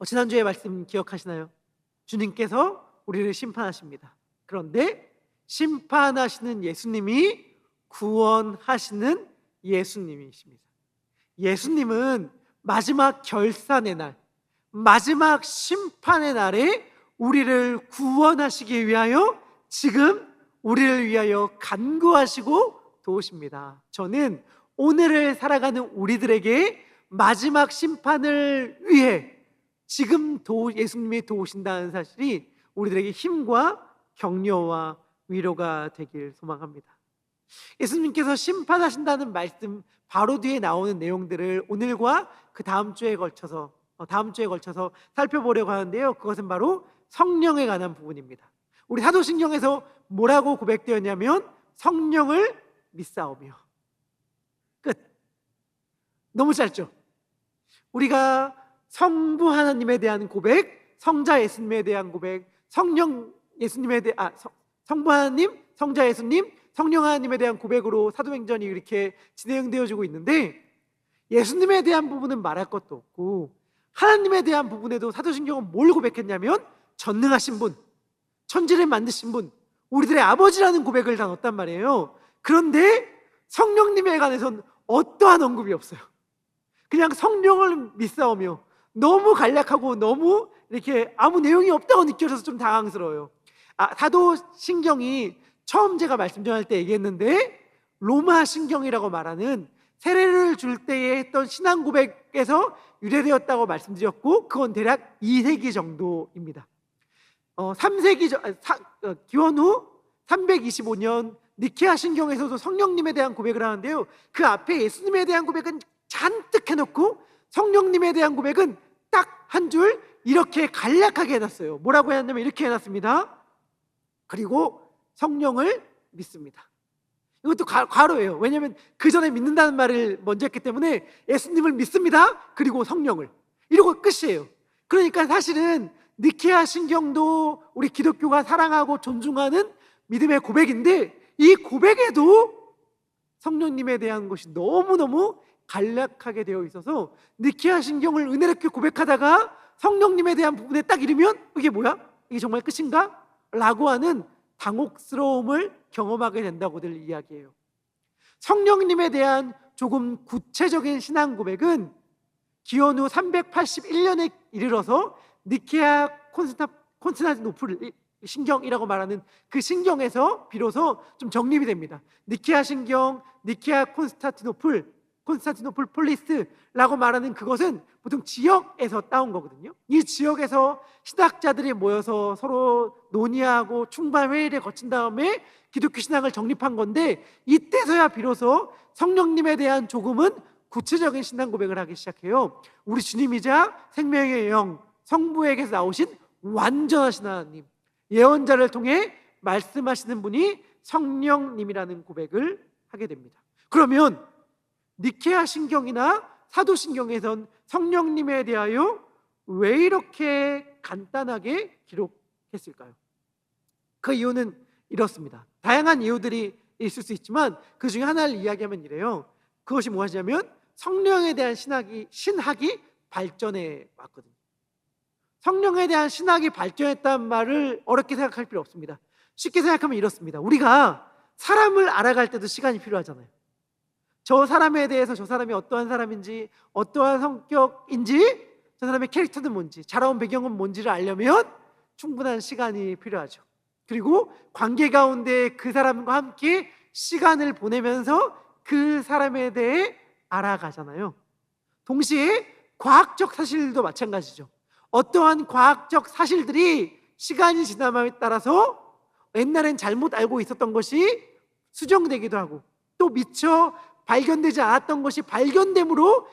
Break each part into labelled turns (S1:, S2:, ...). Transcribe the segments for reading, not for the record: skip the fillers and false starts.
S1: 지난주에 말씀 기억하시나요? 주님께서 우리를 심판하십니다. 그런데 심판하시는 예수님이 구원하시는 예수님이십니다. 예수님은 마지막 결산의 날, 마지막 심판의 날에 우리를 구원하시기 위하여 지금 우리를 위하여 간구하시고 도우십니다. 저는 오늘을 살아가는 우리들에게 마지막 심판을 위해 지금 예수님이 도우신다는 사실이 우리들에게 힘과 격려와 위로가 되길 소망합니다. 예수님께서 심판하신다는 말씀 바로 뒤에 나오는 내용들을 오늘과 그 다음 주에 걸쳐서 살펴보려고 하는데요. 그것은 바로 성령에 관한 부분입니다. 우리 사도신경에서 뭐라고 고백되었냐면 성령을 믿사오며. 끝. 너무 짧죠? 우리가 성부 하나님에 대한 고백, 성자 예수님에 대한 고백, 성령 예수님에 대한 성부 하나님, 성자 예수님, 성령 하나님에 대한 고백으로 사도행전이 이렇게 진행되어지고 있는데, 예수님에 대한 부분은 말할 것도 없고 하나님에 대한 부분에도 사도신경은 뭘 고백했냐면 전능하신 분, 천지를 만드신 분, 우리들의 아버지라는 고백을 다 넣었단 말이에요. 그런데 성령님에 관해서는 어떠한 언급이 없어요. 그냥 성령을 믿사오며, 너무 간략하고 너무 이렇게 아무 내용이 없다고 느껴져서 좀 당황스러워요. 사도신경이 처음 제가 말씀 전할 때 얘기했는데, 로마 신경이라고 말하는 세례를 줄 때에 했던 신앙 고백에서 유래되었다고 말씀드렸고, 그건 대략 2세기 정도입니다. 3세기 기원 후 325년 니케아 신경에서도 성령님에 대한 고백을 하는데요, 그 앞에 예수님에 대한 고백은 잔뜩 해놓고 성령님에 대한 고백은 딱 한 줄 이렇게 간략하게 해놨어요. 뭐라고 해놨냐면 이렇게 해놨습니다. 그리고 성령을 믿습니다. 이것도 괄호예요. 왜냐하면 그 전에 믿는다는 말을 먼저 했기 때문에 예수님을 믿습니다. 그리고 성령을, 이러고 끝이에요. 그러니까 사실은 니케아 신경도 우리 기독교가 사랑하고 존중하는 믿음의 고백인데, 이 고백에도 성령님에 대한 것이 너무너무 간략하게 되어 있어서 니케아 신경을 은혜롭게 고백하다가 성령님에 대한 부분에 딱 이르면 이게 뭐야? 이게 정말 끝인가? 라고 하는 당혹스러움을 경험하게 된다고들 이야기해요. 성령님에 대한 조금 구체적인 신앙 고백은 기원 후 381년에 이르러서 니케아 콘스탄티노플 신경이라고 말하는 그 신경에서 비로소 좀 정립이 됩니다. 니케아 신경, 니케아 콘스탄티노플 폴리스라고 말하는 그것은 보통 지역에서 따온 거거든요. 이 지역에서 신학자들이 모여서 서로 논의하고 충반 회의를 거친 다음에 기독교 신앙을 정립한 건데, 이때서야 비로소 성령님에 대한 조금은 구체적인 신앙 고백을 하기 시작해요. 우리 주님이자 생명의 영 성부에게서 나오신 완전하신 하나님, 예언자를 통해 말씀하시는 분이 성령님이라는 고백을 하게 됩니다. 그러면 니케아 신경이나 사도신경에선 성령님에 대하여 왜 이렇게 간단하게 기록했을까요? 그 이유는 이렇습니다. 다양한 이유들이 있을 수 있지만 그 중에 하나를 이야기하면 이래요. 그것이 무엇이냐면 성령에 대한 신학이 발전해 왔거든요. 성령에 대한 신학이 발전했다는 말을 어렵게 생각할 필요 없습니다. 쉽게 생각하면 이렇습니다. 우리가 사람을 알아갈 때도 시간이 필요하잖아요. 저 사람에 대해서 저 사람이 어떠한 사람인지, 어떠한 성격인지, 저 사람의 캐릭터는 뭔지, 자라온 배경은 뭔지를 알려면 충분한 시간이 필요하죠. 그리고 관계 가운데 그 사람과 함께 시간을 보내면서 그 사람에 대해 알아가잖아요. 동시에 과학적 사실도 마찬가지죠. 어떠한 과학적 사실들이 시간이 지남에 따라서 옛날엔 잘못 알고 있었던 것이 수정되기도 하고, 또 미처 발견되지 않았던 것이 발견됨으로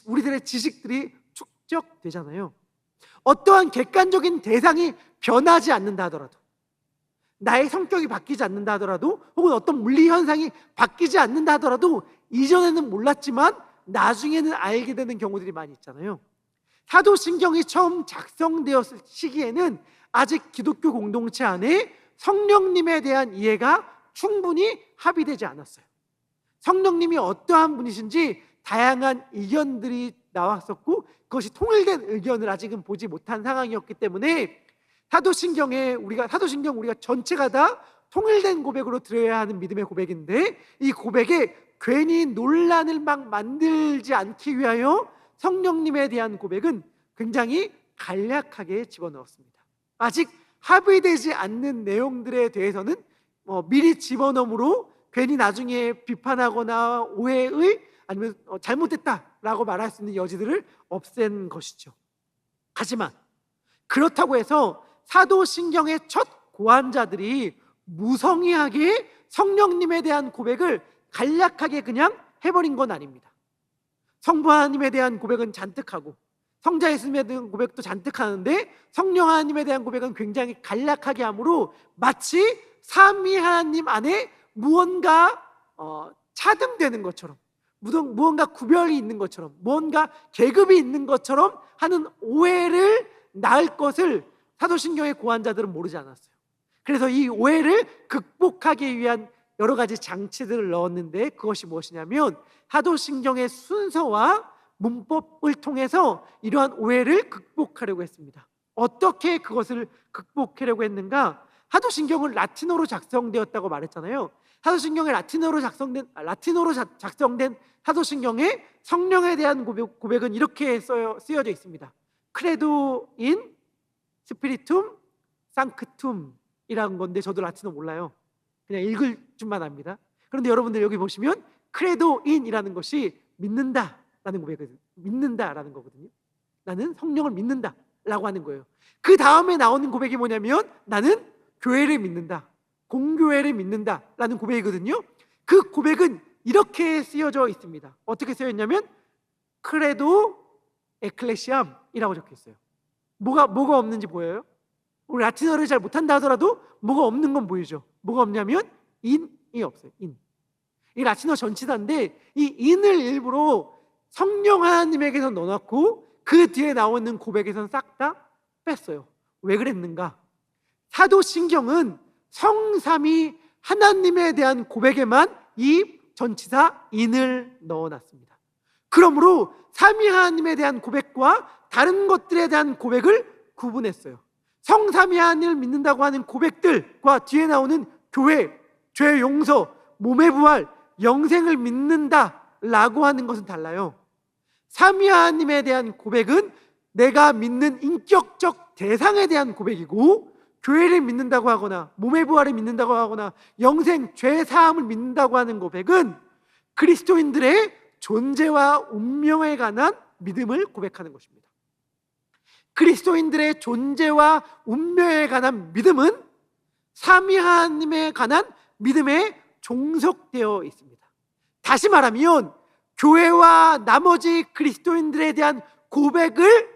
S1: 우리들의 지식들이 축적되잖아요. 어떠한 객관적인 대상이 변하지 않는다 하더라도, 나의 성격이 바뀌지 않는다 하더라도, 혹은 어떤 물리 현상이 바뀌지 않는다 하더라도 이전에는 몰랐지만 나중에는 알게 되는 경우들이 많이 있잖아요. 사도신경이 처음 작성되었을 시기에는 아직 기독교 공동체 안에 성령님에 대한 이해가 충분히 합의되지 않았어요. 성령님이 어떠한 분이신지 다양한 의견들이 나왔었고 그것이 통일된 의견을 아직은 보지 못한 상황이었기 때문에 사도신경 우리가 전체가 다 통일된 고백으로 드려야 하는 믿음의 고백인데, 이 고백에 괜히 논란을 막 만들지 않기 위하여 성령님에 대한 고백은 굉장히 간략하게 집어넣었습니다. 아직 합의되지 않는 내용들에 대해서는 미리 집어넣으므로 괜히 나중에 비판하거나 오해의 아니면 잘못됐다라고 말할 수 있는 여지들을 없앤 것이죠. 하지만 그렇다고 해서 사도신경의 첫 고안자들이 무성의하게 성령님에 대한 고백을 간략하게 그냥 해버린 건 아닙니다. 성부 하나님에 대한 고백은 잔뜩 하고 성자 예수님에 대한 고백도 잔뜩 하는데, 성령 하나님에 대한 고백은 굉장히 간략하게 하므로 마치 삼위 하나님 안에 무언가 차등되는 것처럼, 무언가 구별이 있는 것처럼, 무언가 계급이 있는 것처럼 하는 오해를 낳을 것을 사도신경의 고안자들은 모르지 않았어요. 그래서 이 오해를 극복하기 위한 여러 가지 장치들을 넣었는데, 그것이 무엇이냐면 사도신경의 순서와 문법을 통해서 이러한 오해를 극복하려고 했습니다. 어떻게 그것을 극복하려고 했는가? 사도신경은 라틴어로 작성되었다고 말했잖아요. 사도신경에 라틴어로 작성된 사도신경에 성령에 대한 고백은 이렇게 쓰여져 있습니다. 크레도 인 스피리툼 상크툼이라는 건데, 저도 라틴어 몰라요. 그냥 읽을 줄만 압니다. 그런데 여러분들 여기 보시면 크레도 인이라는 것이 믿는다라는 고백이거든요. 믿는다라는 거거든요. 나는 성령을 믿는다라고 하는 거예요. 그 다음에 나오는 고백이 뭐냐면 나는 교회를 믿는다, 공교회를 믿는다라는 고백이거든요. 그 고백은 이렇게 쓰여져 있습니다. 어떻게 쓰여있냐면 크레도 에클레시암이라고 적혀 있어요. 뭐가 없는지 보여요? 우리 라틴어를 잘 못한다 하더라도 뭐가 없는 건 보이죠? 뭐가 없냐면 인이 없어요. 이 라틴어 전치사인데 이 인을 일부러 성령 하나님에게서 넣어놨고 그 뒤에 나오는 고백에서는 싹 다 뺐어요. 왜 그랬는가? 사도신경은 성삼위 하나님에 대한 고백에만 이 전치사 인을 넣어놨습니다. 그러므로 삼위 하나님에 대한 고백과 다른 것들에 대한 고백을 구분했어요. 성삼위 하나님을 믿는다고 하는 고백들과 뒤에 나오는 교회, 죄 용서, 몸의 부활, 영생을 믿는다라고 하는 것은 달라요. 삼위 하나님에 대한 고백은 내가 믿는 인격적 대상에 대한 고백이고, 교회를 믿는다고 하거나 몸의 부활을 믿는다고 하거나 영생, 죄 사함을 믿는다고 하는 고백은 그리스도인들의 존재와 운명에 관한 믿음을 고백하는 것입니다. 그리스도인들의 존재와 운명에 관한 믿음은 삼위 하나님에 관한 믿음에 종속되어 있습니다. 다시 말하면 교회와 나머지 그리스도인들에 대한 고백을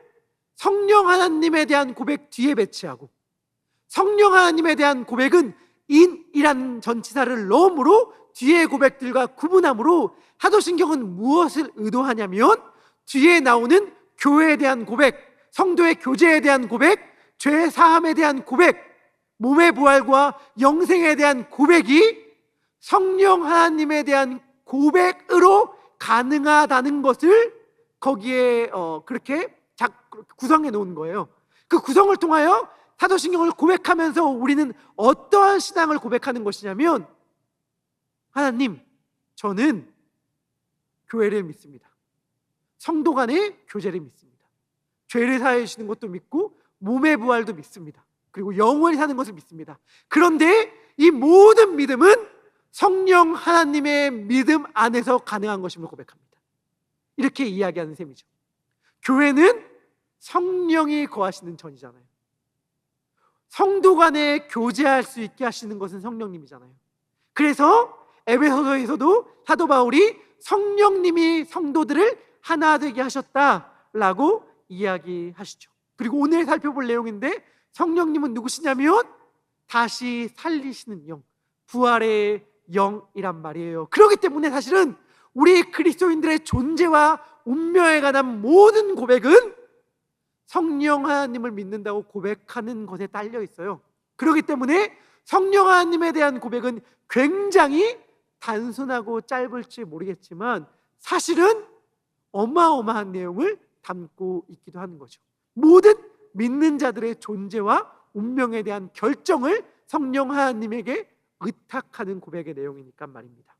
S1: 성령 하나님에 대한 고백 뒤에 배치하고, 성령 하나님에 대한 고백은 인이라는 전치사를 넣음으로 뒤의 고백들과 구분함으로 사도신경은 무엇을 의도하냐면 뒤에 나오는 교회에 대한 고백, 성도의 교제에 대한 고백, 죄 사함에 대한 고백, 몸의 부활과 영생에 대한 고백이 성령 하나님에 대한 고백으로 가능하다는 것을 거기에 그렇게 구성해 놓은 거예요. 그 구성을 통하여 사도신경을 고백하면서 우리는 어떠한 신앙을 고백하는 것이냐면, 하나님, 저는 교회를 믿습니다. 성도 간의 교제를 믿습니다. 죄를 사해 주시는 것도 믿고 몸의 부활도 믿습니다. 그리고 영원히 사는 것을 믿습니다. 그런데 이 모든 믿음은 성령 하나님의 믿음 안에서 가능한 것임을 고백합니다. 이렇게 이야기하는 셈이죠. 교회는 성령이 거하시는 전이잖아요. 성도 간에 교제할 수 있게 하시는 것은 성령님이잖아요. 그래서 에베소서에서도 사도 바울이 성령님이 성도들을 하나 되게 하셨다라고 이야기하시죠. 그리고 오늘 살펴볼 내용인데, 성령님은 누구시냐면 다시 살리시는 영, 부활의 영이란 말이에요. 그렇기 때문에 사실은 우리 그리스도인들의 존재와 운명에 관한 모든 고백은 성령 하나님을 믿는다고 고백하는 것에 딸려 있어요. 그렇기 때문에 성령 하나님에 대한 고백은 굉장히 단순하고 짧을지 모르겠지만 사실은 어마어마한 내용을 담고 있기도 하는 거죠. 모든 믿는 자들의 존재와 운명에 대한 결정을 성령 하나님에게 의탁하는 고백의 내용이니까 말입니다.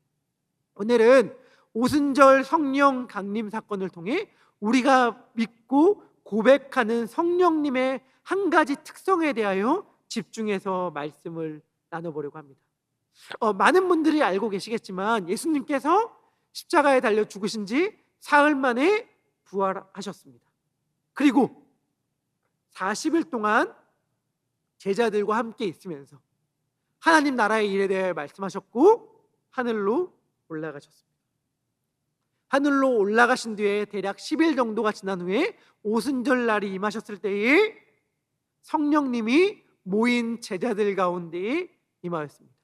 S1: 오늘은 오순절 성령 강림 사건을 통해 우리가 믿고 고백하는 성령님의 한 가지 특성에 대하여 집중해서 말씀을 나눠보려고 합니다. 많은 분들이 알고 계시겠지만 예수님께서 십자가에 달려 죽으신 지 사흘 만에 부활하셨습니다. 그리고 40일 동안 제자들과 함께 있으면서 하나님 나라의 일에 대해 말씀하셨고 하늘로 올라가셨습니다. 하늘로 올라가신 뒤에 대략 10일 정도가 지난 후에 오순절 날이 임하셨을 때에 성령님이 모인 제자들 가운데에 임하였습니다.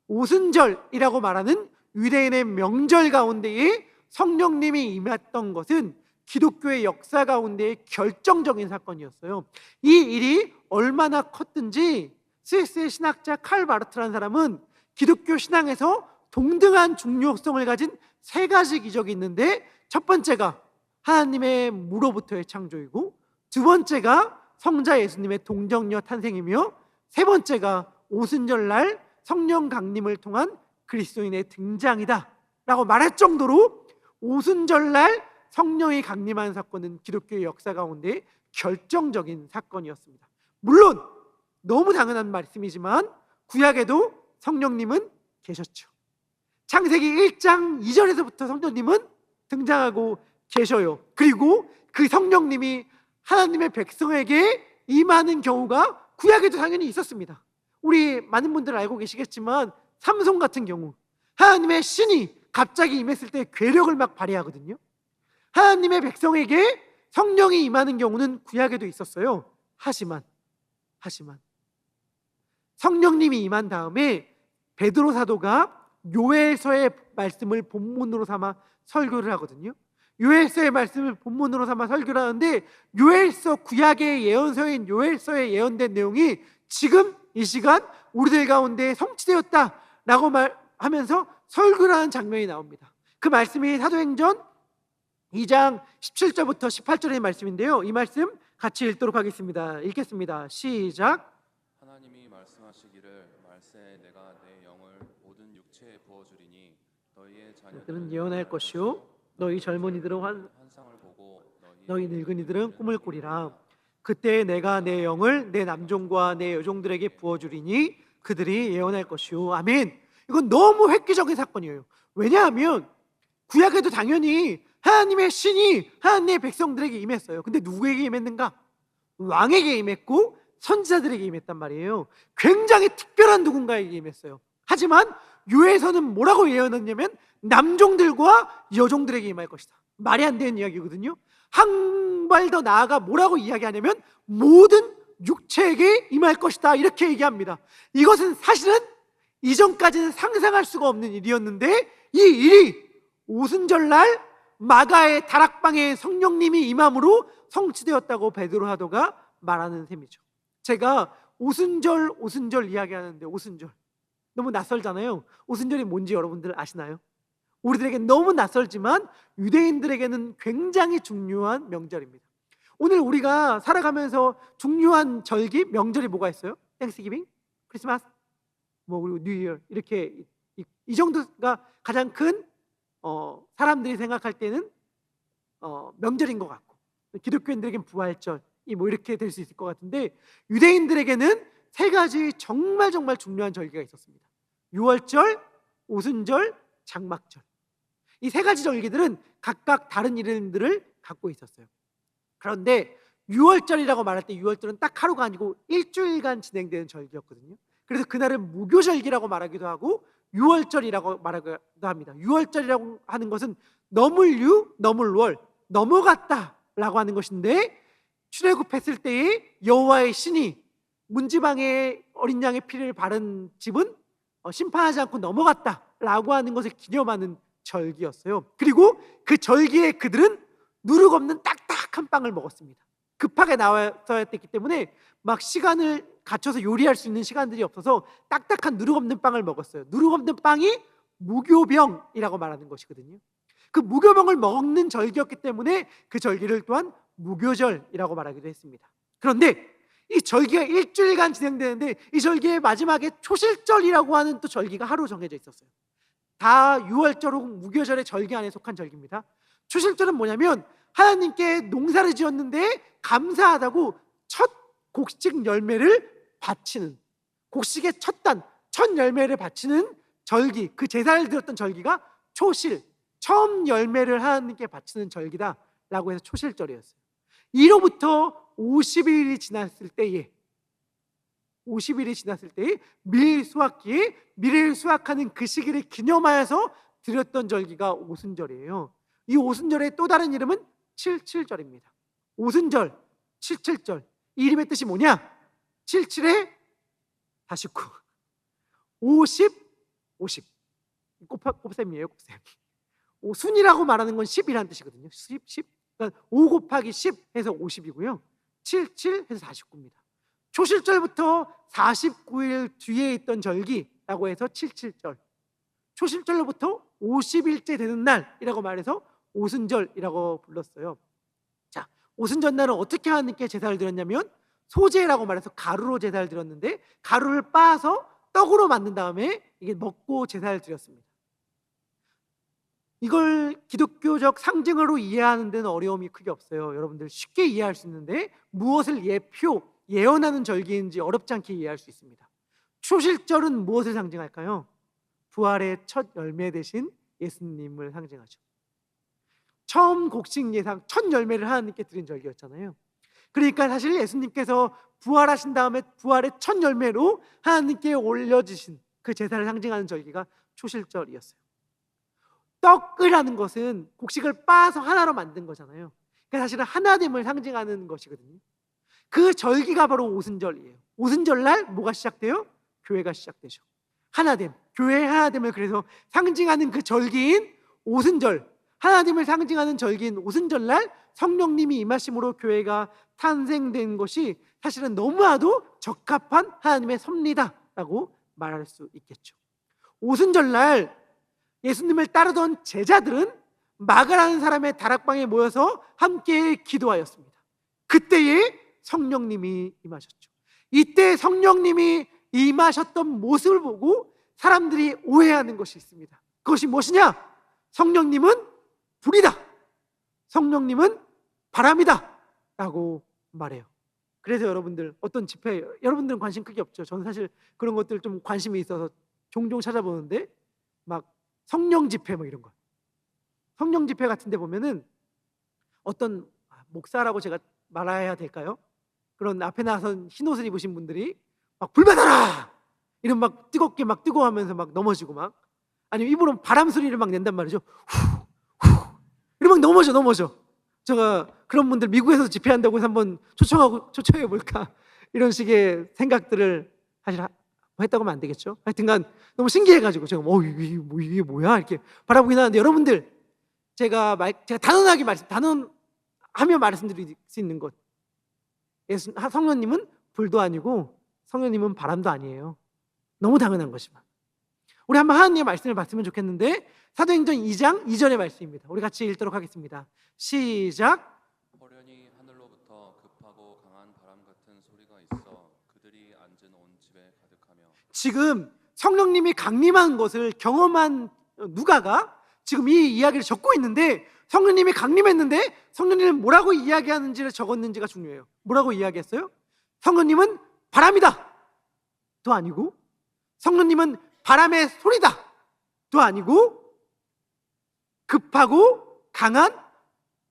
S1: 오순절이라고 말하는 유대인의 명절 가운데에 성령님이 임했던 것은 기독교의 역사 가운데의 결정적인 사건이었어요. 이 일이 얼마나 컸든지 스위스의 신학자 칼 바르트라는 사람은 기독교 신앙에서 동등한 중요성을 가진 세 가지 기적이 있는데, 첫 번째가 하나님의 무로부터의 창조이고, 두 번째가 성자 예수님의 동정녀 탄생이며, 세 번째가 오순절날 성령 강림을 통한 그리스도인의 등장이다 라고 말할 정도로 오순절날 성령이 강림한 사건은 기독교의 역사 가운데 결정적인 사건이었습니다. 물론 너무 당연한 말씀이지만 구약에도 성령님은 계셨죠. 창세기 1장 2절에서부터 성령님은 등장하고 계셔요. 그리고 그 성령님이 하나님의 백성에게 임하는 경우가 구약에도 당연히 있었습니다. 우리 많은 분들 알고 계시겠지만 삼손 같은 경우 하나님의 신이 갑자기 임했을 때 괴력을 막 발휘하거든요. 하나님의 백성에게 성령이 임하는 경우는 구약에도 있었어요. 하지만 성령님이 임한 다음에 베드로 사도가 요엘서의 말씀을 본문으로 삼아 설교를 하거든요. 요엘서의 말씀을 본문으로 삼아 설교를 하는데, 요엘서, 구약의 예언서인 요엘서에 예언된 내용이 지금 이 시간 우리들 가운데 성취되었다라고 말하면서 설교를 하는 장면이 나옵니다. 그 말씀이 사도행전 2장 17절부터 18절의 말씀인데요, 이 말씀 같이 읽도록 하겠습니다. 읽겠습니다. 시작.
S2: 하나님이 말씀하시기를 말세 내가 내 영을 모든 육체에 부어주리니 너희의 자녀들은
S1: 예언할 것이요 너희 젊은이들은
S2: 환상을 보고
S1: 너희 늙은이들은 꿈을 꾸리라. 그때 내가 내 영을 내 남종과 내 여종들에게 부어주리니 그들이 예언할 것이요. 아멘. 이건 너무 획기적인 사건이에요. 왜냐하면 구약에도 당연히 하나님의 신이 하나님의 백성들에게 임했어요. 근데 누구에게 임했는가? 왕에게 임했고 선지자들에게 임했단 말이에요. 굉장히 특별한 누군가에게 임했어요. 하지만 요에서는 뭐라고 예언했냐면 남종들과 여종들에게 임할 것이다. 말이 안 되는 이야기거든요. 한 발 더 나아가 뭐라고 이야기하냐면 모든 육체에게 임할 것이다, 이렇게 얘기합니다. 이것은 사실은 이전까지는 상상할 수가 없는 일이었는데, 이 일이 오순절날 마가의 다락방에 성령님이 임함으로 성취되었다고 베드로 사도가 말하는 셈이죠. 제가 오순절 이야기하는데, 오순절 너무 낯설잖아요. 오순절이 뭔지 여러분들 아시나요? 우리들에게 너무 낯설지만 유대인들에게는 굉장히 중요한 명절입니다. 오늘 우리가 살아가면서 중요한 절기, 명절이 뭐가 있어요? 땡스기빙, 크리스마스, 그리고 뉴 이어, 이렇게 이 정도가 가장 큰 사람들이 생각할 때는 명절인 것 같고, 기독교인들에게는 부활절, 이렇게 될 수 있을 것 같은데, 유대인들에게는 세 가지 정말 중요한 절기가 있었습니다. 유월절, 오순절, 장막절. 이 세 가지 절기들은 각각 다른 이름들을 갖고 있었어요. 그런데 유월절이라고 말할 때 유월절은 딱 하루가 아니고 일주일간 진행되는 절기였거든요. 그래서 그날은 무교절기라고 말하기도 하고 유월절이라고 말하기도 합니다. 유월절이라고 하는 것은 너물유, 너물월, 넘어갔다라고 하는 것인데, 출애굽했을 때에 여호와의 신이 문지방에 어린 양의 피를 바른 집은 심판하지 않고 넘어갔다라고 하는 것을 기념하는 절기였어요. 그리고 그 절기에 그들은 누룩 없는 딱딱한 빵을 먹었습니다. 급하게 나와야 됐기 때문에 막 시간을 갖춰서 요리할 수 있는 시간들이 없어서 딱딱한 누룩 없는 빵을 먹었어요. 누룩 없는 빵이 무교병이라고 말하는 것이거든요. 그 무교병을 먹는 절기였기 때문에 그 절기를 또한 무교절이라고 말하기도 했습니다. 그런데 이 절기가 일주일간 진행되는데 이 절기의 마지막에 초실절이라고 하는 또 절기가 하루 정해져 있었어요. 다 유월절 혹은 무교절의 절기 안에 속한 절기입니다. 초실절은 뭐냐면 하나님께 농사를 지었는데 감사하다고 첫 곡식 열매를 바치는, 곡식의 첫 열매를 바치는 절기, 그 제사를 드렸던 절기가 초실, 처음 열매를 하나님께 바치는 절기다라고 해서 초실절이었어요. 이로부터 50일이 지났을 때에 밀 수확기에 밀을 수확하는 그 시기를 기념하여서 드렸던 절기가 오순절이에요. 이 오순절의 또 다른 이름은 칠칠절입니다. 오순절, 칠칠절. 이 이름의 뜻이 뭐냐? 77에 49, 50, 50. 곱셈이에요, 곱셈. 오순이라고 말하는 건 10이라는 뜻이거든요. 10. 그러니까 5 곱하기 10 해서 50이고요. 77 해서 49입니다. 초실절부터 49일 뒤에 있던 절기라고 해서 칠칠절, 초실절로부터 50일째 되는 날이라고 말해서 오순절이라고 불렀어요. 자, 오순절 날은 어떻게 하나님께 제사를 드렸냐면 소제라고 말해서 가루로 제사를 드렸는데 가루를 빻아서 떡으로 만든 다음에 이게 먹고 제사를 드렸습니다. 이걸 기독교적 상징으로 이해하는 데는 어려움이 크게 없어요. 여러분들 쉽게 이해할 수 있는데 무엇을 예언하는 절기인지 어렵지 않게 이해할 수 있습니다. 초실절은 무엇을 상징할까요? 부활의 첫 열매 되신 예수님을 상징하죠. 처음 곡식 예상, 첫 열매를 하나님께 드린 절기였잖아요. 그러니까 사실 예수님께서 부활하신 다음에 부활의 첫 열매로 하나님께 올려주신 그 제사를 상징하는 절기가 초실절이었어요. 떡이라는 것은 곡식을 빻아서 하나로 만든 거잖아요. 그러니까 사실은 하나됨을 상징하는 것이거든요. 그 절기가 바로 오순절이에요. 오순절 날 뭐가 시작돼요? 교회가 시작되죠. 하나됨, 교회의 하나됨을 그래서 상징하는 그 절기인 오순절, 하나님을 상징하는 절기인 오순절 날 성령님이 임하심으로 교회가 탄생된 것이 사실은 너무나도 적합한 하나님의 섭리다라고 말할 수 있겠죠. 오순절 날 예수님을 따르던 제자들은 마가라는 사람의 다락방에 모여서 함께 기도하였습니다. 그때에 성령님이 임하셨죠. 이때 성령님이 임하셨던 모습을 보고 사람들이 오해하는 것이 있습니다. 그것이 무엇이냐? 성령님은 불이다, 성령님은 바람이다 라고 말해요. 그래서 여러분들 어떤 집회, 여러분들은 관심 크게 없죠. 저는 사실 그런 것들 좀 관심이 있어서 종종 찾아보는데 막 성령 집회 뭐 이런 거, 성령 집회 같은 데 보면은 어떤 목사라고 제가 말해야 될까요? 그런 앞에 나선 흰 옷을 입으신 분들이 막 불받아라 이런 막 뜨겁게 막 뜨거워하면서 막 넘어지고 막, 아니면 입으로 바람 소리를 막 낸단 말이죠. 후 이러면 넘어져. 제가 그런 분들 미국에서 집회한다고 해서 한번 초청해 볼까 이런 식의 생각들을 사실 했다고 하면 안 되겠죠. 하여튼간 너무 신기해가지고 제가 이게 뭐야 이렇게 바라보긴 하는데, 여러분들 제가 단언하게 단언하며 말씀드릴 수 있는 것, 성령님은 불도 아니고 성령님은 바람도 아니에요. 너무 당연한 것이만. 우리 한번 하나님의 말씀을 봤으면 좋겠는데 사도행전 2장 2절의 말씀입니다. 우리 같이 읽도록 하겠습니다. 시작.
S2: 호련히 하늘로부터 급하고 강한 바람 같은 소리가 있어 그들이 앉은 온 집에 가득하며. 지금
S1: 성령님이 강림한 것을 경험한 누가가 지금 이 이야기를 적고 있는데, 성령님이 강림했는데 성령님은 뭐라고 이야기하는지를 적었는지가 중요해요. 뭐라고 이야기했어요? 성령님은 바람이다 도 아니고, 성령님은 바람의 소리다 도 아니고, 급하고 강한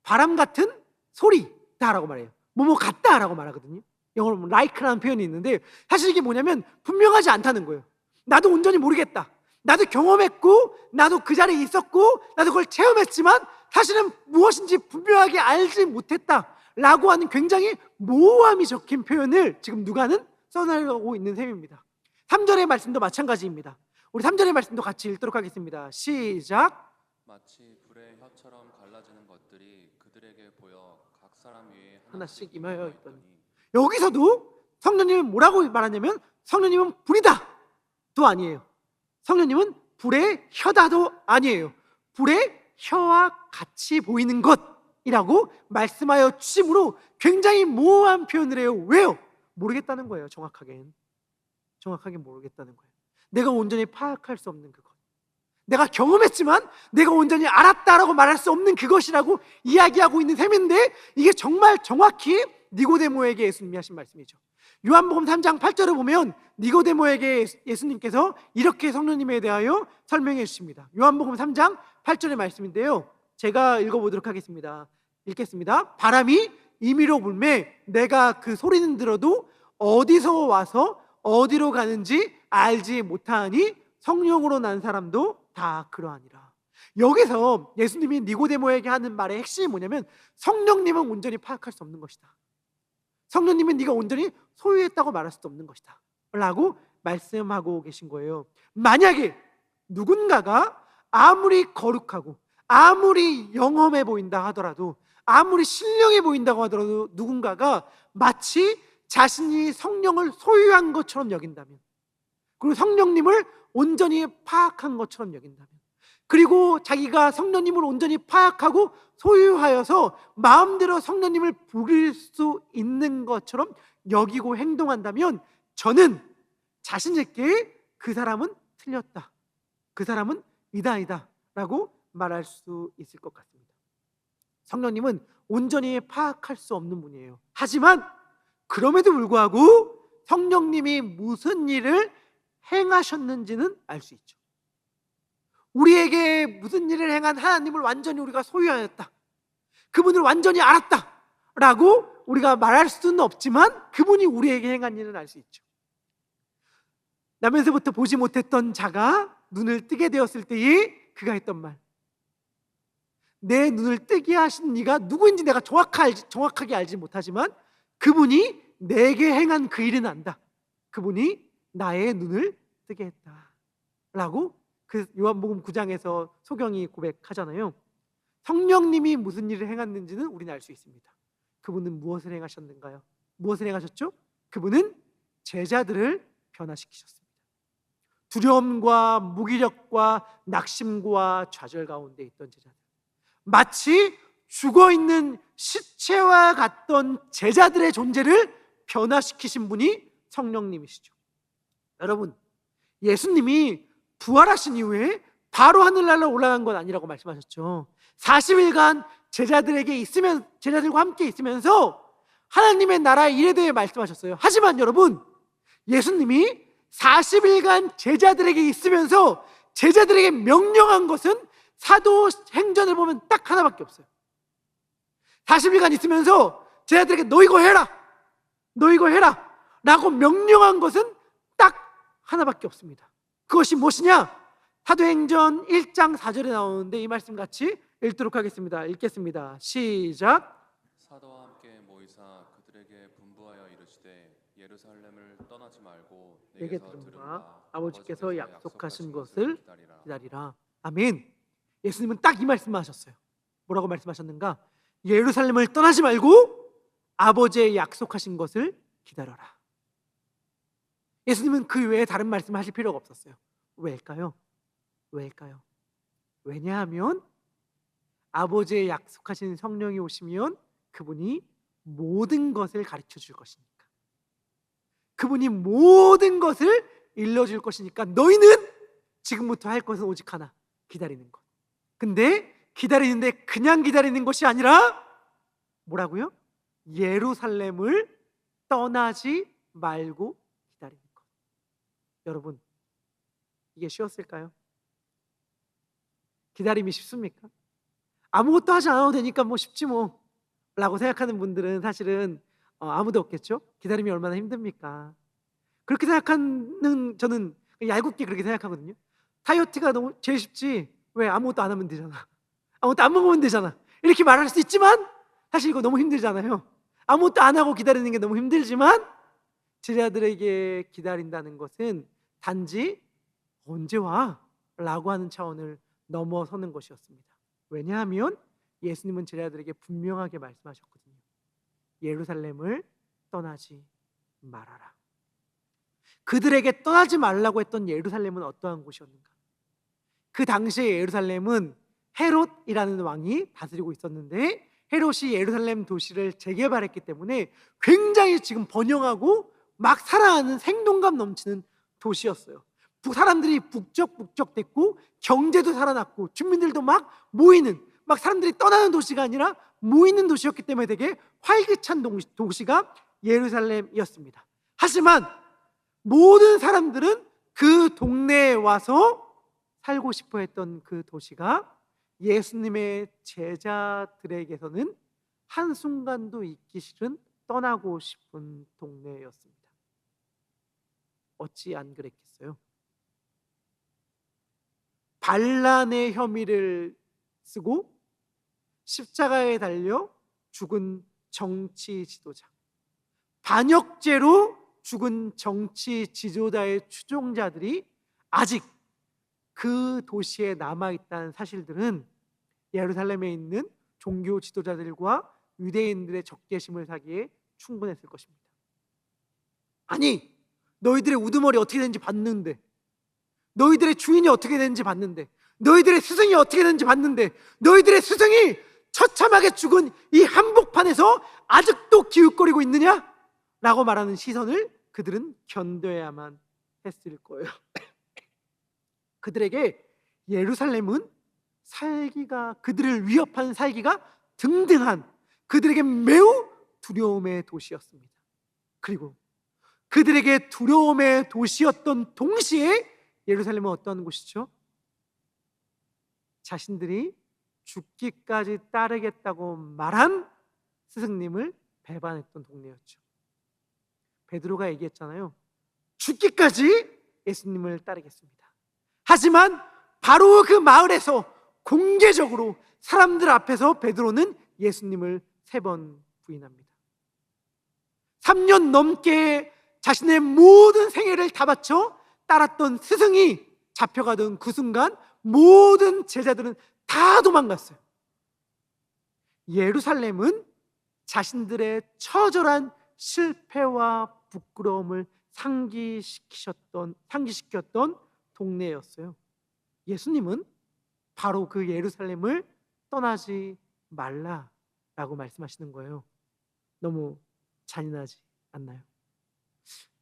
S1: 바람 같은 소리다라고 말해요. 뭐뭐 같다라고 말하거든요. 영어로 like라는 표현이 있는데 사실 이게 뭐냐면 분명하지 않다는 거예요. 나도 온전히 모르겠다, 나도 경험했고 나도 그 자리에 있었고 나도 그걸 체험했지만 사실은 무엇인지 분명하게 알지 못했다라고 하는 굉장히 모호함이 적힌 표현을 지금 누가는 써나가고 있는 셈입니다. 3절의 말씀도 마찬가지입니다. 우리 3절의 말씀도 같이 읽도록 하겠습니다. 시작.
S2: 마치 불의 혀처럼 갈라지는 것들이 그들에게 보여 각 사람 위에
S1: 하나씩 임하여 있더니. 여기서도 성령님은 뭐라고 말하냐면 성령님은 불이다 도 아니에요. 성령님은 불의 혀다도 아니에요. 불의 혀와 같이 보이는 것이라고 말씀하여 주심으로 굉장히 모호한 표현을 해요. 왜요? 모르겠다는 거예요. 정확하게 모르겠다는 거예요. 내가 온전히 파악할 수 없는 그것, 내가 경험했지만 내가 온전히 알았다라고 말할 수 없는 그것이라고 이야기하고 있는 셈인데, 이게 정말 정확히 니고데모에게 예수님이 하신 말씀이죠. 요한복음 3장 8절을 보면 니고데모에게 예수님께서 이렇게 성령님에 대하여 설명해 주십니다. 요한복음 3장 8절의 말씀인데요, 제가 읽어보도록 하겠습니다. 읽겠습니다. 바람이 임의로 불매 내가 그 소리는 들어도 어디서 와서 어디로 가는지 알지 못하니 성령으로 난 사람도 다 그러하니라. 여기서 예수님이 니고데모에게 하는 말의 핵심이 뭐냐면, 성령님은 온전히 파악할 수 없는 것이다. 성령님은 네가 온전히 소유했다고 말할 수 없는 것이다 라고 말씀하고 계신 거예요. 만약에 누군가가 아무리 거룩하고 아무리 영험해 보인다 하더라도, 아무리 신령해 보인다고 하더라도, 누군가가 마치 자신이 성령을 소유한 것처럼 여긴다면, 그리고 성령님을 온전히 파악한 것처럼 여긴다면, 그리고 자기가 성령님을 온전히 파악하고 소유하여서 마음대로 성령님을 부릴 수 있는 것처럼 여기고 행동한다면, 저는 자신 있게 그 사람은 틀렸다, 그 사람은 이다 라고 말할 수 있을 것 같습니다. 성령님은 온전히 파악할 수 없는 분이에요. 하지만 그럼에도 불구하고 성령님이 무슨 일을 행하셨는지는 알 수 있죠. 우리에게 무슨 일을 행한 하나님을 완전히 우리가 소유하였다, 그분을 완전히 알았다 라고 우리가 말할 수는 없지만, 그분이 우리에게 행한 일은 알 수 있죠. 나면서부터 보지 못했던 자가 눈을 뜨게 되었을 때에 그가 했던 말, 내 눈을 뜨게 하신 네가 누구인지 내가 정확하게 알지 못하지만 그분이 내게 행한 그 일은 안다. 그분이 나의 눈을 뜨게 했다 라고 그 요한복음 9장에서 소경이 고백하잖아요. 성령님이 무슨 일을 행했는지는 우리는 알 수 있습니다. 그분은 무엇을 행하셨는가요? 무엇을 행하셨죠? 그분은 제자들을 변화시키셨습니다. 두려움과 무기력과 낙심과 좌절 가운데 있던 제자들, 마치 죽어있는 시체와 같던 제자들의 존재를 변화시키신 분이 성령님이시죠. 여러분, 예수님이 부활하신 이후에 바로 하늘나라로 올라간 건 아니라고 말씀하셨죠. 40일간 제자들과 함께 있으면서 하나님의 나라의 일에 대해 말씀하셨어요. 하지만 여러분, 예수님이 40일간 제자들에게 있으면서 제자들에게 명령한 것은 사도행전을 보면 딱 하나밖에 없어요. 40일간 있으면서 제자들에게 너 이거 해라 라고 명령한 것은 딱 하나밖에 없습니다. 그것이 무엇이냐? 사도행전 1장 4절에 나오는데 이 말씀 같이 읽도록 하겠습니다. 읽겠습니다. 시작.
S2: 사도와 함께 모이사 그들에게 분부하여 이르시되 예루살렘을 떠나지 말고
S1: 내게
S2: 내게서
S1: 들은
S2: 들은
S1: 바
S2: 바
S1: 아버지께서 약속하신 것을 기다리라. 아멘. 예수님은 딱 이 말씀만 하셨어요. 뭐라고 말씀하셨는가? 예루살렘을 떠나지 말고 아버지의 약속하신 것을 기다려라. 예수님은 그 외에 다른 말씀을 하실 필요가 없었어요. 왜일까요? 왜냐하면 아버지의 약속하신 성령이 오시면 그분이 모든 것을 가르쳐 줄 것이니까, 그분이 모든 것을 일러줄 것이니까, 너희는 지금부터 할 것은 오직 하나, 기다리는 것. 근데 기다리는데 그냥 기다리는 것이 아니라 뭐라고요? 예루살렘을 떠나지 말고 기다리는 것. 여러분, 이게 쉬웠을까요? 기다림이 쉽습니까? 아무것도 하지 않아도 되니까 뭐 쉽지 뭐 라고 생각하는 분들은 사실은 아무도 없겠죠? 기다림이 얼마나 힘듭니까? 그렇게 생각하는 저는 얄궂게 그렇게 생각하거든요. 다이어트가 너무 제일 쉽지, 왜? 아무것도 안 하면 되잖아, 아무것도 안 먹으면 되잖아, 이렇게 말할 수 있지만 사실 이거 너무 힘들잖아요. 아무것도 안 하고 기다리는 게 너무 힘들지만, 제자들에게 기다린다는 것은 단지 언제 와? 라고 하는 차원을 넘어서는 것이었습니다. 왜냐하면 예수님은 제자들에게 분명하게 말씀하셨거든요. 예루살렘을 떠나지 말아라. 그들에게 떠나지 말라고 했던 예루살렘은 어떠한 곳이었는가? 그 당시의 예루살렘은 헤롯이라는 왕이 다스리고 있었는데, 헤롯이 예루살렘 도시를 재개발했기 때문에 굉장히 지금 번영하고 막 살아나는 생동감 넘치는 도시였어요. 사람들이 북적북적됐고 경제도 살아났고 주민들도 막 모이는, 막 사람들이 떠나는 도시가 아니라 모이는 도시였기 때문에 되게 활기찬 도시가 예루살렘이었습니다. 하지만 모든 사람들은 그 동네에 와서 살고 싶어 했던 그 도시가 예수님의 제자들에게서는 한순간도 있기 싫은 떠나고 싶은 동네였습니다. 어찌 안 그랬겠어요? 반란의 혐의를 쓰고 십자가에 달려 죽은 정치 지도자, 반역죄로 죽은 정치 지도자의 추종자들이 아직 그 도시에 남아있다는 사실들은 예루살렘에 있는 종교 지도자들과 유대인들의 적개심을 사기에 충분했을 것입니다. 아니, 너희들의 우두머리 어떻게 되는지 봤는데, 너희들의 주인이 어떻게 되는지 봤는데, 너희들의 스승이 어떻게 되는지 봤는데, 너희들의 스승이 처참하게 죽은 이 한복판에서 아직도 기웃거리고 있느냐? 라고 말하는 시선을 그들은 견뎌야만 했을 거예요. 그들에게 예루살렘은 그들을 위협하는 살기가 등등한, 그들에게 매우 두려움의 도시였습니다. 그리고 그들에게 두려움의 도시였던 동시에 예루살렘은 어떤 곳이죠? 자신들이 죽기까지 따르겠다고 말한 스승님을 배반했던 동네였죠. 베드로가 얘기했잖아요. 죽기까지 예수님을 따르겠습니다. 하지만 바로 그 마을에서 공개적으로 사람들 앞에서 베드로는 예수님을 3번 부인합니다. 3년 넘게 자신의 모든 생애를 다 바쳐 따랐던 스승이 잡혀가던 그 순간 모든 제자들은 다 도망갔어요. 예루살렘은 자신들의 처절한 실패와 부끄러움을 상기시켰던 동네였어요. 예수님은 바로 그 예루살렘을 떠나지 말라라고 말씀하시는 거예요. 너무 잔인하지 않나요?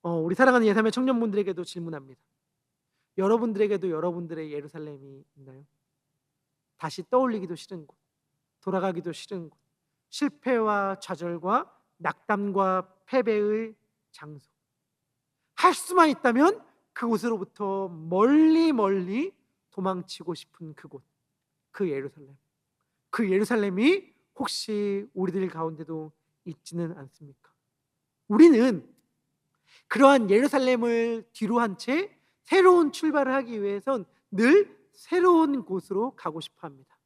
S1: 우리 사랑하는 예삼의 청년분들에게도 질문합니다. 여러분들에게도 여러분들의 예루살렘이 있나요? 다시 떠올리기도 싫은 곳, 돌아가기도 싫은 곳, 실패와 좌절과 낙담과 패배의 장소. 할 수만 있다면 그곳으로부터 멀리 멀리 도망치고 싶은 그곳, 그 예루살렘. 그 예루살렘이 혹시 우리들 가운데도 있지는 않습니까? 우리는 그러한 예루살렘을 뒤로 한 채 새로운 출발을 하기 위해선 늘 새로운 곳으로 가고 싶어 합니다.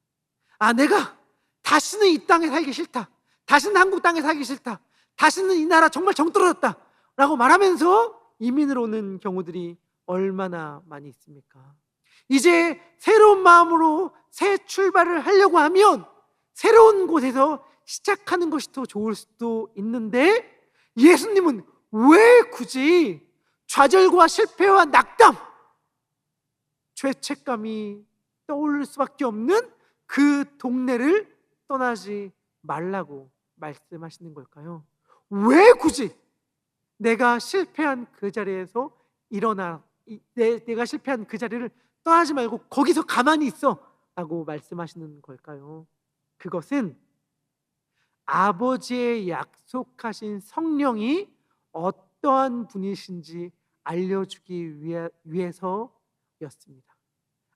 S1: 내가 다시는 이 땅에 살기 싫다, 다시는 한국 땅에 살기 싫다, 다시는 이 나라 정말 정 떨어졌다 라고 말하면서 이민을 오는 경우들이 얼마나 많이 있습니까? 이제 새로운 마음으로 새 출발을 하려고 하면 새로운 곳에서 시작하는 것이 더 좋을 수도 있는데, 예수님은 왜 굳이 좌절과 실패와 낙담, 죄책감이 떠오를 수밖에 없는 그 동네를 떠나지 말라고 말씀하시는 걸까요? 왜 굳이 내가 실패한 그 자리에서 내가 실패한 그 자리를 떠나지 말고 거기서 가만히 있어 라고 말씀하시는 걸까요? 그것은 아버지의 약속하신 성령이 어떠한 분이신지 알려주기 위해서였습니다.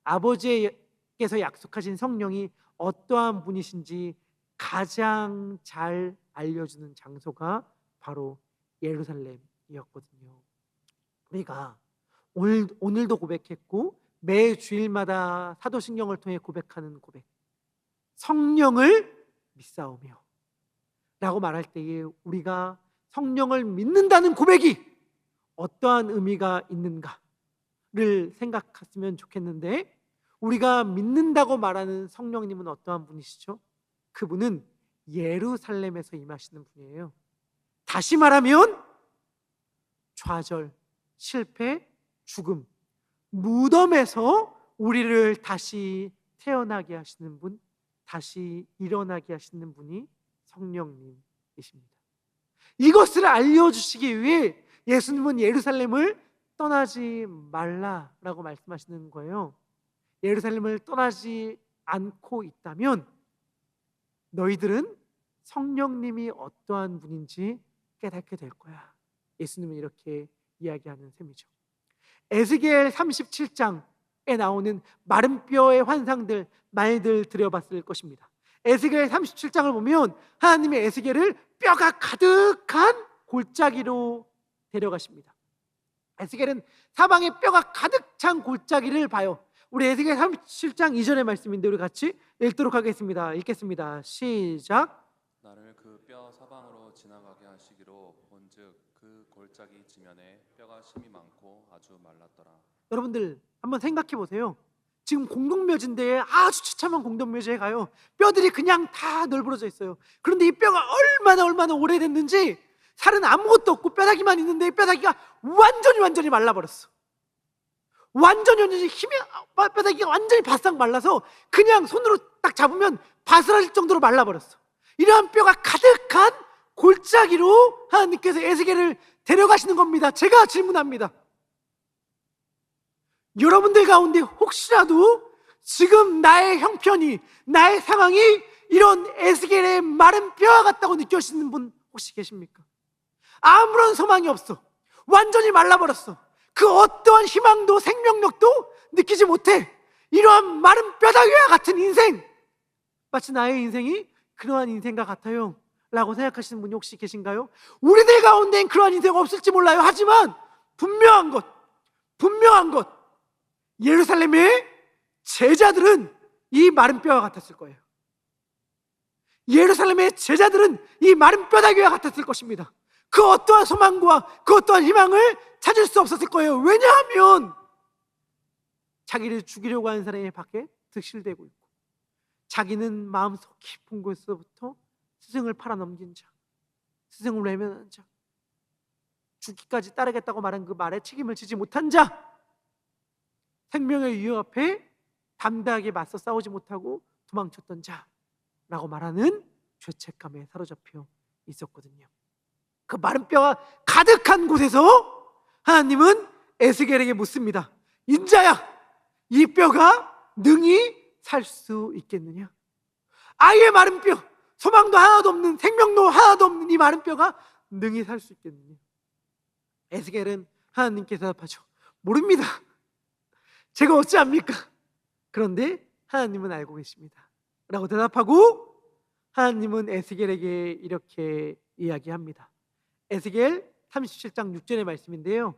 S1: 아버지께서 약속하신 성령이 어떠한 분이신지 가장 잘 알려주는 장소가 바로 예루살렘이었거든요. 우리가 오늘도 고백했고 매 주일마다 사도신경을 통해 고백하는 고백, 성령을 믿사오며 라고 말할 때에 우리가 성령을 믿는다는 고백이 어떠한 의미가 있는가를 생각했으면 좋겠는데, 우리가 믿는다고 말하는 성령님은 어떠한 분이시죠? 그분은 예루살렘에서 임하시는 분이에요. 다시 말하면 좌절, 실패, 죽음, 무덤에서 우리를 다시 태어나게 하시는 분, 다시 일어나게 하시는 분이 성령님이십니다. 이것을 알려주시기 위해 예수님은 예루살렘을 떠나지 말라라고 말씀하시는 거예요. 예루살렘을 떠나지 않고 있다면 너희들은 성령님이 어떠한 분인지 깨닫게 될 거야. 예수님은 이렇게 이야기하는 셈이죠. 에스겔 37장에 나오는 마른 뼈의 환상들, 말들 들여봤을 것입니다. 에스겔 37장을 보면 하나님이 에스겔을 뼈가 가득한 골짜기로 데려가십니다. 에스겔은 사방에 뼈가 가득 찬 골짜기를 봐요. 우리 에스겔 37장 이전의 말씀인데 우리 같이 읽도록 하겠습니다. 읽겠습니다. 시작.
S2: 나를 그 뼈 사방으로 지나가게 하시기로 본즉 그 골짜기 지면에 뼈가 심이 많고 아주 말랐더라.
S1: 여러분들 한번 생각해 보세요. 지금 공동묘지인데 아주 처참한 공동묘지에 가요. 뼈들이 그냥 다 널브러져 있어요. 그런데 이 뼈가 얼마나 오래됐는지 살은 아무것도 없고 뼈다귀만 있는데 이 뼈다귀가 완전히 말라버렸어. 완전히 힘이, 뼈다귀가 완전히 바싹 말라서 그냥 손으로 딱 잡으면 바스라질 정도로 말라버렸어. 이러한 뼈가 가득한 골짜기로 하나님께서 에스겔을 데려가시는 겁니다. 제가 질문합니다. 여러분들 가운데 혹시라도 지금 나의 형편이, 나의 상황이 이런 에스겔의 마른 뼈와 같다고 느껴지는 분 혹시 계십니까? 아무런 소망이 없어. 완전히 말라버렸어. 그 어떠한 희망도 생명력도 느끼지 못해. 이러한 마른 뼈다귀와 같은 인생, 마치 나의 인생이 그러한 인생과 같아요 라고 생각하시는 분이 혹시 계신가요? 우리들 가운데엔 그러한 인생 없을지 몰라요. 하지만 분명한 것, 예루살렘의 제자들은 이 마른 뼈와 같았을 거예요. 예루살렘의 제자들은 이 마른 뼈다귀와 같았을 것입니다. 그 어떠한 소망과 그 어떠한 희망을 찾을 수 없었을 거예요. 왜냐하면 자기를 죽이려고 하는 사람이 밖에 득실되고 있고, 자기는 마음속 깊은 곳에서부터 스승을 팔아넘긴 자, 스승을 외면한 자, 죽기까지 따르겠다고 말한 그 말에 책임을 지지 못한 자, 생명의 위협 앞에 담대하게 맞서 싸우지 못하고 도망쳤던 자라고 말하는 죄책감에 사로잡혀 있었거든요. 그 마른 뼈가 가득한 곳에서 하나님은 에스겔에게 묻습니다. 인자야, 이 뼈가 능히 살 수 있겠느냐? 아예 마른 뼈, 소망도 하나도 없는, 생명도 하나도 없는 이 마른 뼈가 능히 살 수 있겠느냐? 에스겔은 하나님께 대답하죠. 모릅니다. 제가 어찌합니까? 그런데 하나님은 알고 계십니다 라고 대답하고, 하나님은 에스겔에게 이렇게 이야기합니다. 에스겔 37장 6절의 말씀인데요,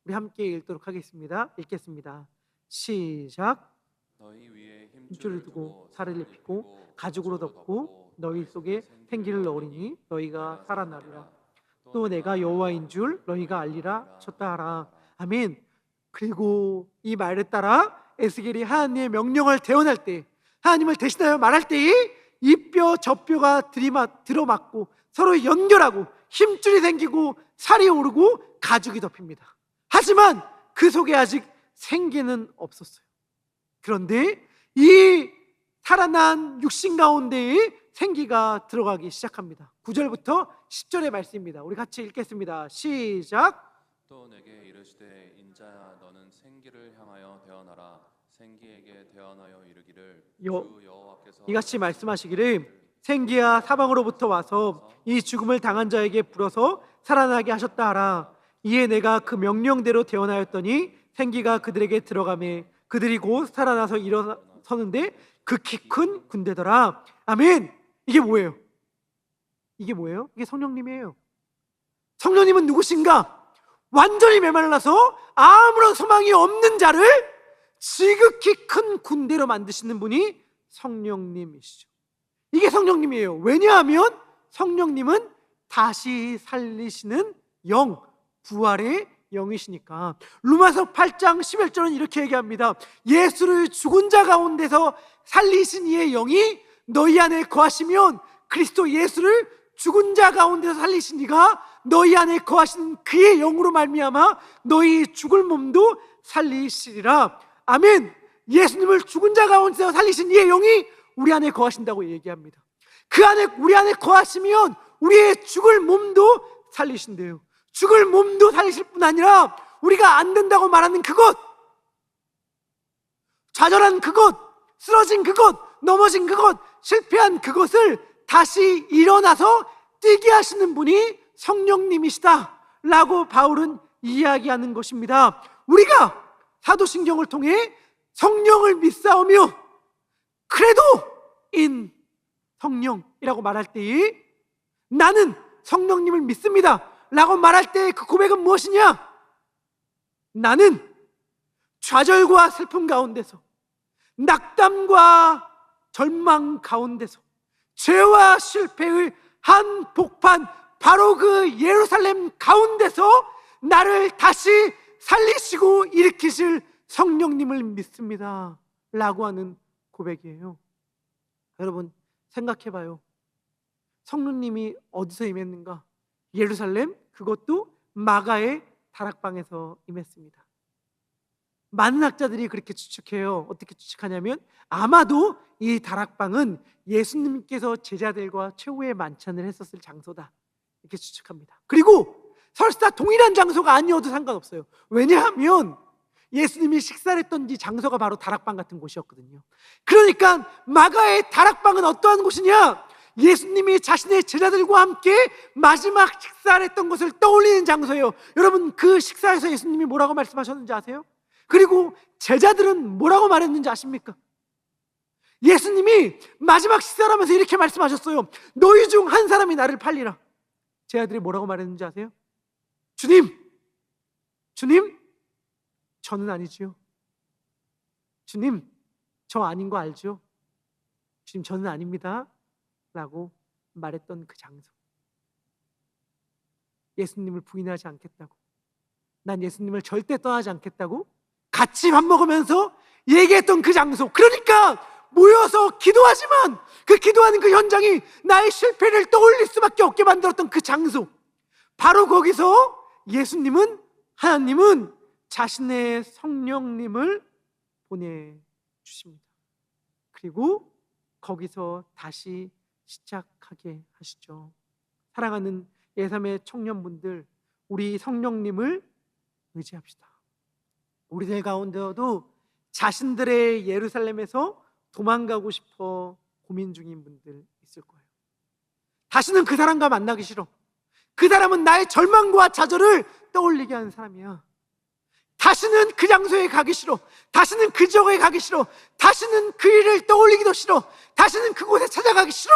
S1: 우리 함께 읽도록 하겠습니다. 읽겠습니다. 시작.
S2: 너희 위에
S1: 힘줄을 두고 살을 입히고 가죽으로 덮고 너희 속에 생기를 넣으리니 너희가 살아나리라. 또 내가 여호와인 줄 너희가 알리라 쳤다 하라. 아멘. 그리고 이 말에 따라 에스겔이 하나님의 명령을 대언할 때, 하나님을 대신하여 말할 때에 이 뼈 저 뼈가 들어맞고 서로 연결하고 힘줄이 생기고 살이 오르고 가죽이 덮입니다. 하지만 그 속에 아직 생기는 없었어요. 그런데 이 살아난 육신 가운데에 생기가 들어가기 시작합니다. 9절부터 10절의 말씀입니다. 우리 같이 읽겠습니다. 시작.
S2: 또 내게 이르시되 인자야 너는 생기를 향하여 대언하라. 생기에게 대언하여 이르기를 주 여호와께서
S1: 이같이 말씀하시기를 생기야 사방으로부터 와서 이 죽음을 당한 자에게 불어서 살아나게 하셨다 하라. 이에 내가 그 명령대로 대언하였더니 생기가 그들에게 들어가매 그들이 곧 살아나서 일어서는데 극히 큰 군대더라. 아멘. 이게 뭐예요? 이게 성령님이에요. 성령님은 누구신가? 완전히 메말라서 아무런 소망이 없는 자를 지극히 큰 군대로 만드시는 분이 성령님이시죠. 이게 성령님이에요. 왜냐하면 성령님은 다시 살리시는 영, 부활의 영이시니까. 로마서 8장 11절은 이렇게 얘기합니다. 예수를 죽은 자 가운데서 살리신 이의 영이 너희 안에 거하시면 그리스도 예수를 죽은 자 가운데서 살리신 이가 너희 안에 거하시는 그의 영으로 말미암아 너희 죽을 몸도 살리시리라. 아멘. 예수님을 죽은 자 가운데서 살리신 이의 영이 우리 안에 거하신다고 얘기합니다. 우리 안에 거하시면 우리의 죽을 몸도 살리신대요. 죽을 몸도 살리실 뿐 아니라 우리가 안 된다고 말하는 그것, 좌절한 그것, 쓰러진 그것, 넘어진 그것, 실패한 그것을 다시 일어나서 뛰게 하시는 분이 성령님이시다 라고 바울은 이야기하는 것입니다. 우리가 사도신경을 통해 성령을 믿사오며 credo in 성령이라고 말할 때에 나는 성령님을 믿습니다 라고 말할 때 그 고백은 무엇이냐? 나는 좌절과 슬픔 가운데서, 낙담과 절망 가운데서, 죄와 실패의 한복판 바로 그 예루살렘 가운데서 나를 다시 살리시고 일으키실 성령님을 믿습니다 라고 하는 고백이에요. 여러분 생각해봐요. 성령님이 어디서 임했는가? 예루살렘, 그것도 마가의 다락방에서 임했습니다. 많은 학자들이 그렇게 추측해요. 어떻게 추측하냐면 아마도 이 다락방은 예수님께서 제자들과 최후의 만찬을 했었을 장소다 이렇게 추측합니다. 그리고 설사 동일한 장소가 아니어도 상관없어요. 왜냐하면 예수님이 식사를 했던 이 장소가 바로 다락방 같은 곳이었거든요. 그러니까 마가의 다락방은 어떠한 곳이냐? 예수님이 자신의 제자들과 함께 마지막 식사를 했던 것을 떠올리는 장소예요. 여러분 그 식사에서 예수님이 뭐라고 말씀하셨는지 아세요? 그리고 제자들은 뭐라고 말했는지 아십니까? 예수님이 마지막 식사를 하면서 이렇게 말씀하셨어요. 너희 중 한 사람이 나를 팔리라. 제자들이 뭐라고 말했는지 아세요? 주님, 저는 아니지요. 주님, 저 아닌 거 알죠? 주님, 저는 아닙니다 라고 말했던 그 장소. 예수님을 부인하지 않겠다고, 난 예수님을 절대 떠나지 않겠다고 같이 밥 먹으면서 얘기했던 그 장소. 그러니까 모여서 기도하지만 그 기도하는 그 현장이 나의 실패를 떠올릴 수밖에 없게 만들었던 그 장소, 바로 거기서 하나님은 자신의 성령님을 보내주십니다. 그리고 거기서 다시 시작하게 하시죠. 사랑하는 예삼의 청년분들, 우리 성령님을 의지합시다. 우리들 가운데도 자신들의 예루살렘에서 도망가고 싶어 고민 중인 분들 있을 거예요. 다시는 그 사람과 만나기 싫어. 그 사람은 나의 절망과 좌절을 떠올리게 하는 사람이야. 다시는 그 장소에 가기 싫어. 다시는 그 지역에 가기 싫어. 다시는 그 일을 떠올리기도 싫어. 다시는 그곳에 찾아가기 싫어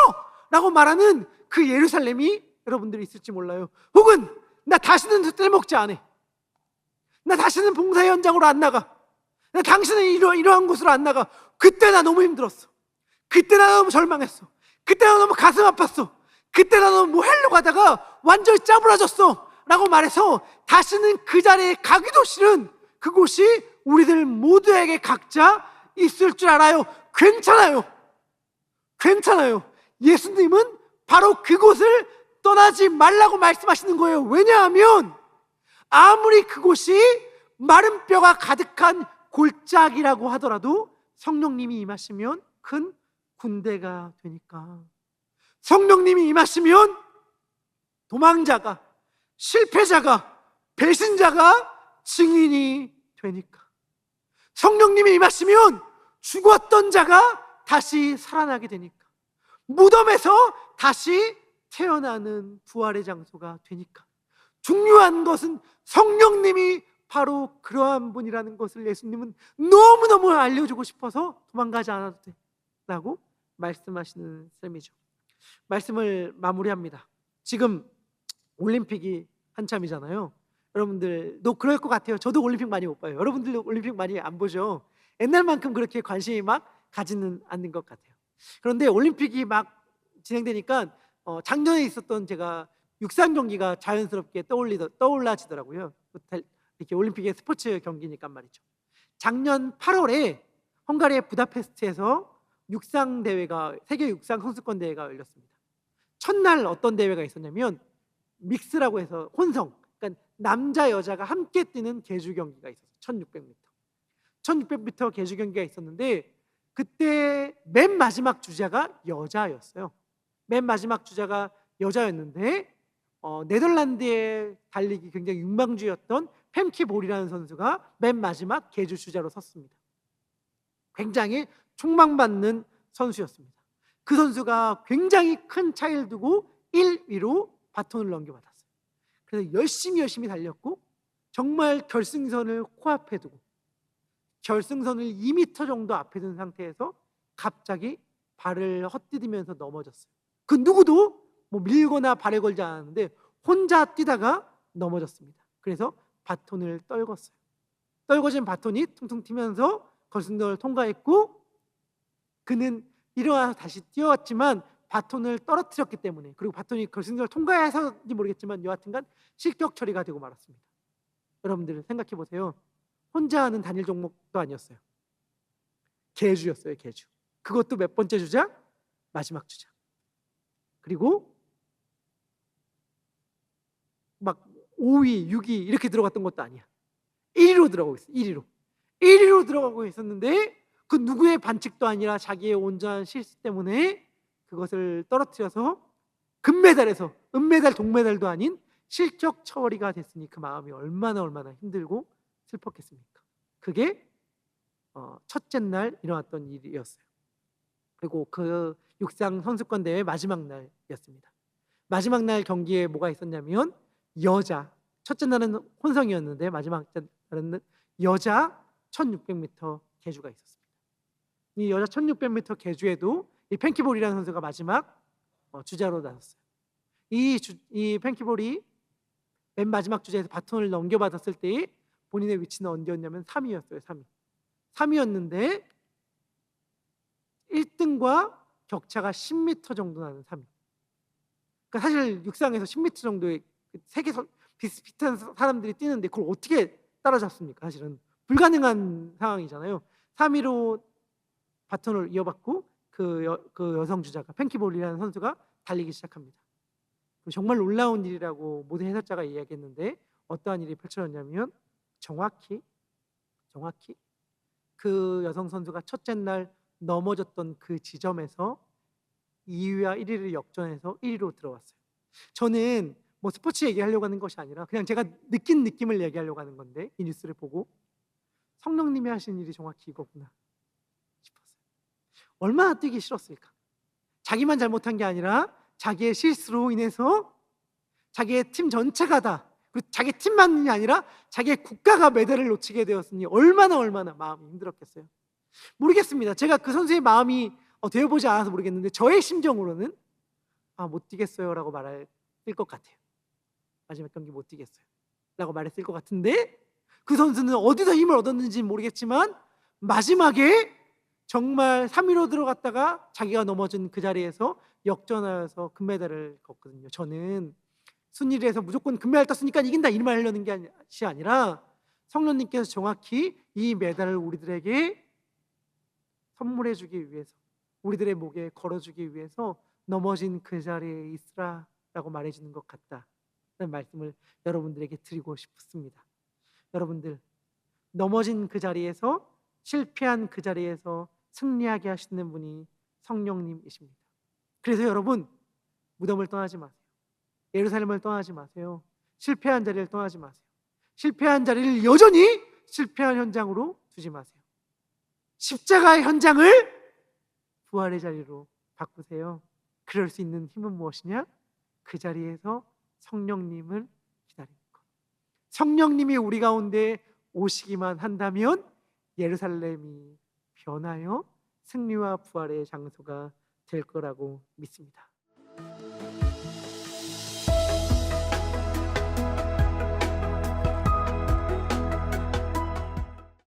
S1: 라고 말하는 그 예루살렘이 여러분들이 있을지 몰라요. 혹은 나 다시는 떼먹지 않아. 나 다시는 봉사 현장으로 안 나가. 나 당신은 이러한 곳으로 안 나가. 그때 나 너무 힘들었어. 그때 나 너무 절망했어. 그때 나 너무 가슴 아팠어. 그때 나 너무 헬로 가다가 완전히 짜부라졌어 라고 말해서 다시는 그 자리에 가기도 싫은 그곳이 우리들 모두에게 각자 있을 줄 알아요. 괜찮아요. 예수님은 바로 그곳을 떠나지 말라고 말씀하시는 거예요. 왜냐하면 아무리 그곳이 마른 뼈가 가득한 골짜기라고 하더라도 성령님이 임하시면 큰 군대가 되니까. 성령님이 임하시면 도망자가, 실패자가, 배신자가 증인이 되니까. 성령님이 임하시면 죽었던 자가 다시 살아나게 되니까. 무덤에서 다시 태어나는 부활의 장소가 되니까. 중요한 것은 성령님이 바로 그러한 분이라는 것을 예수님은 너무너무 알려주고 싶어서 도망가지 않아도 돼 라고 말씀하시는 셈이죠. 말씀을 마무리합니다. 지금 올림픽이 한참이잖아요. 여러분들도 그럴 것 같아요. 저도 올림픽 많이 못 봐요. 여러분들도 올림픽 많이 안 보죠. 옛날만큼 그렇게 관심이 막 가지는 않는 것 같아요. 그런데 올림픽이 막 진행되니까 작년에 있었던 제가 육상 경기가 자연스럽게 떠올라지더라고요. 이렇게 올림픽의 스포츠 경기니까 말이죠. 작년 8월에 헝가리의 부다페스트에서 육상 대회가, 세계 육상 선수권 대회가 열렸습니다. 첫날 어떤 대회가 있었냐면 믹스라고 해서 혼성, 그러니까 남자 여자가 함께 뛰는 계주 경기가 있었어요. 1600m. 1600m 계주 경기가 있었는데 그때 맨 마지막 주자가 여자였어요. 맨 마지막 주자가 여자였는데 네덜란드의 달리기 굉장히 유망주였던 femke 볼이라는 선수가 맨 마지막 계주 주자로 섰습니다. 굉장히 촉망받는 선수였습니다. 그 선수가 굉장히 큰 차이를 두고 1위로 바톤을 넘겨받았어요. 그래서 열심히 달렸고 정말 결승선을 코앞에 두고 결승선을 2m 정도 앞에 둔 상태에서 갑자기 발을 헛디디면서 넘어졌어요. 그 누구도 뭐 밀거나 발에 걸지 않았는데 혼자 뛰다가 넘어졌습니다. 그래서 바톤을 떨궜어요. 떨궈진 바톤이 퉁퉁 튀면서 결승선을 통과했고 그는 일어나서 다시 뛰어왔지만 바톤을 떨어뜨렸기 때문에 그리고 바톤이 결승선을 통과해서인지 모르겠지만 여하튼간 실격 처리가 되고 말았습니다. 여러분들 생각해 보세요. 혼자 하는 단일 종목도 아니었어요. 계주였어요. 계주. 그것도 몇 번째 주자? 마지막 주자. 그리고 막 5위, 6위 이렇게 들어갔던 것도 아니야. 1위로 들어가고 있어요. 1위로 들어가고 있었는데 그 누구의 반칙도 아니라 자기의 온전한 실수 때문에 그것을 떨어뜨려서 금메달에서 은메달, 동메달도 아닌 실격 처리가 됐으니 그 마음이 얼마나 힘들고 슬펐겠습니까? 그게 첫째 날 일어났던 일이었어요. 그리고 그 육상 선수권 대회 마지막 날이었습니다. 마지막 날 경기에 뭐가 있었냐면 여자, 첫째 날은 혼성이었는데 마지막 날은 여자 1600m 계주가 있었습니다. 이 여자 1600m 계주에도 이 펜키볼이라는 선수가 마지막 주자로 나섰어요. 이 펜키볼이 맨 마지막 주자에서 바톤을 넘겨받았을 때 본인의 위치는 어디였냐면 3위였어요. 3위였는데 1등과 격차가 10m 정도 나는 3위. 그러니까 사실 육상에서 10m 정도의 세계 비슷한 사람들이 뛰는데 그걸 어떻게 따라잡습니까? 사실은 불가능한 상황이잖아요. 3위로 바톤을 이어받고 그 여성 주자가 펜키볼이라는 선수가 달리기 시작합니다. 정말 놀라운 일이라고 모든 해설자가 이야기했는데 어떠한 일이 펼쳐졌냐면 정확히 그 여성 선수가 첫째 날 넘어졌던 그 지점에서 2위와 1위를 역전해서 1위로 들어왔어요. 저는 뭐 스포츠 얘기하려고 하는 것이 아니라 그냥 제가 느낀 느낌을 얘기하려고 하는 건데 이 뉴스를 보고 성령님이 하신 일이 정확히 이거구나 싶었어요. 얼마나 뛰기 싫었을까? 자기만 잘못한 게 아니라 자기의 실수로 인해서 자기의 팀 전체가 다 그리고 자기 팀만이 아니라 자기의 국가가 메달을 놓치게 되었으니 얼마나 마음이 힘들었겠어요. 모르겠습니다. 제가 그 선수의 마음이 되어보지 않아서 모르겠는데 저의 심정으로는 못 뛰겠어요 라고 말할 것 같아요. 마지막 경기 못 뛰겠어요 라고 말했을 것 같은데 그 선수는 어디서 힘을 얻었는지 모르겠지만 마지막에 정말 3위로 들어갔다가 자기가 넘어진 그 자리에서 역전하여서 금메달을 걷거든요. 저는 순위에서 무조건 금메달 땄으니까 이긴다 이 말 하려는 것이 아니라 성령님께서 정확히 이 메달을 우리들에게 선물해 주기 위해서 우리들의 목에 걸어주기 위해서 넘어진 그 자리에 있으라 라고 말해주는 것 같다는 말씀을 여러분들에게 드리고 싶습니다. 여러분들 넘어진 그 자리에서 실패한 그 자리에서 승리하게 하시는 분이 성령님이십니다. 그래서 여러분 무덤을 떠나지 마세요. 예루살렘을 떠나지 마세요. 실패한 자리를 떠나지 마세요. 실패한 자리를 여전히 실패한 현장으로 두지 마세요. 십자가의 현장을 부활의 자리로 바꾸세요. 그럴 수 있는 힘은 무엇이냐? 그 자리에서 성령님을 기다리는 것. 성령님이 우리 가운데 오시기만 한다면 예루살렘이 변하여 승리와 부활의 장소가 될 거라고 믿습니다.